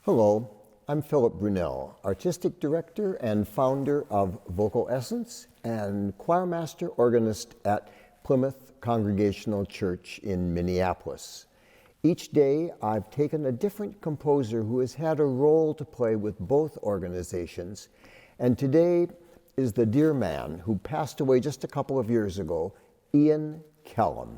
Hello, I'm Philip Brunelle, Artistic Director and founder of Vocal Essence and choirmaster organist at Plymouth Congregational Church in Minneapolis. Each day I've taken a different composer who has had a role to play with both organizations, and today is the dear man who passed away just a couple of years ago, Ian Kellum,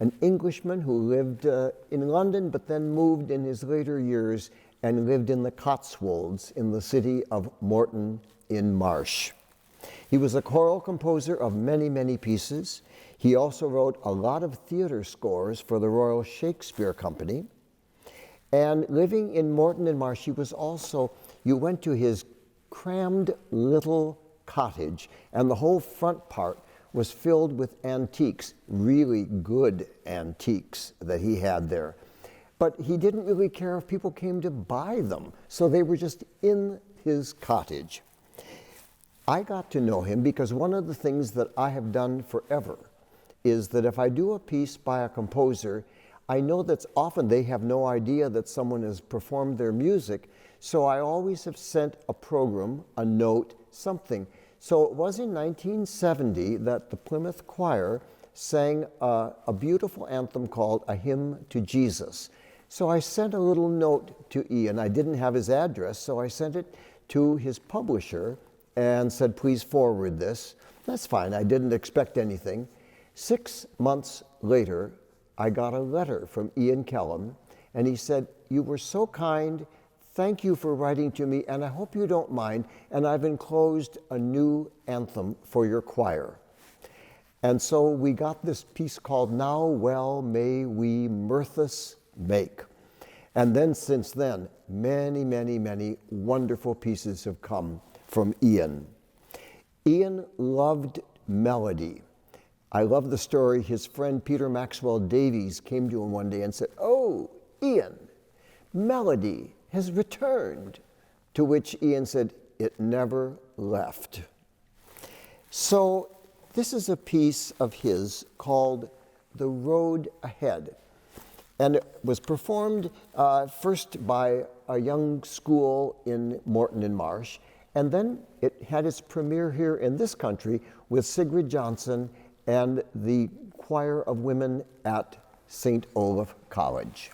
an Englishman who lived in London but then moved in his later years and lived in the Cotswolds in the city of Morton in Marsh. He was a choral composer of many, many pieces. He also wrote a lot of theater scores for the Royal Shakespeare Company. And living in Morton in Marsh, he was also, you went to his crammed little cottage, and the whole front part was filled with antiques, really good antiques that he had there. But he didn't really care if people came to buy them, so they were just in his cottage. I got to know him because one of the things that I have done forever is that if I do a piece by a composer, I know that often they have no idea that someone has performed their music, so I always have sent a program, a note, something. So it was in 1970 that the Plymouth Choir sang a beautiful anthem called A Hymn to Jesus. So I sent a little note to Ian. I didn't have his address, so I sent it to his publisher and said, please forward this. That's fine, I didn't expect anything. 6 months later, I got a letter from Ian Kellum, and he said, you were so kind, thank you for writing to me, and I hope you don't mind, and I've enclosed a new anthem for your choir. And so we got this piece called Now Well May We Mirthus Make. And then since then, many, many, many wonderful pieces have come from Ian. Ian loved melody. I love the story. His friend Peter Maxwell Davies came to him one day and said, oh, Ian, melody has returned. To which Ian said, it never left. So this is a piece of his called The Road Ahead. And it was performed first by a young school in Morton in Marsh, and then it had its premiere here in this country with Sigrid Johnson and the Choir of Women at St. Olaf College.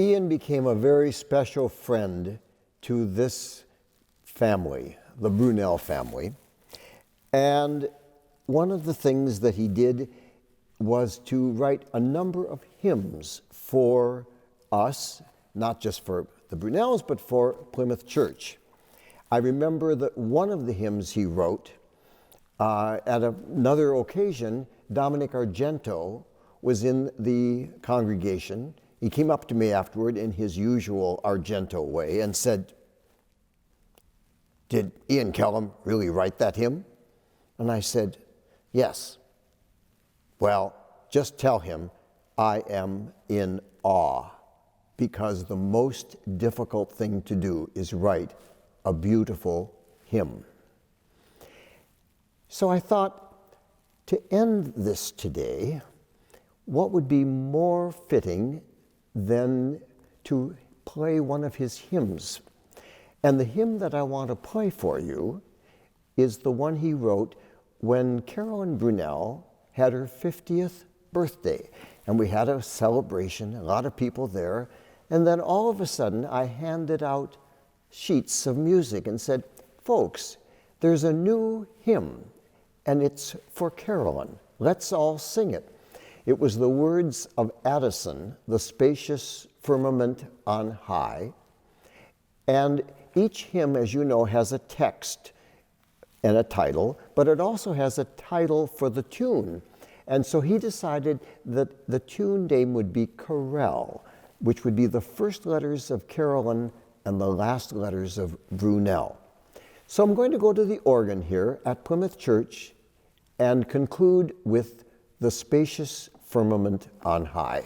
Ian became a very special friend to this family, the Brunelle family. And one of the things that he did was to write a number of hymns for us, not just for the Brunelles, but for Plymouth Church. I remember that one of the hymns he wrote, at another occasion, Dominic Argento was in the congregation. He came up to me afterward in his usual Argento way and said, "Did Ian Kellum really write that hymn?" And I said, "Yes." "Well, just tell him I am in awe, because the most difficult thing to do is write a beautiful hymn." So I thought, to end this today, what would be more fitting than to play one of his hymns? And the hymn that I want to play for you is the one he wrote when Carolyn Brunelle had her 50th birthday. And we had a celebration, a lot of people there. And then all of a sudden, I handed out sheets of music and said, "Folks, there's a new hymn, and it's for Carolyn. Let's all sing it." It was the words of Addison, "The spacious firmament on high." And each hymn, as you know, has a text and a title, but it also has a title for the tune. And so he decided that the tune name would be Carel, which would be the first letters of Carolyn and the last letters of Brunelle. So I'm going to go to the organ here at Plymouth Church and conclude with "The Spacious Firmament on High."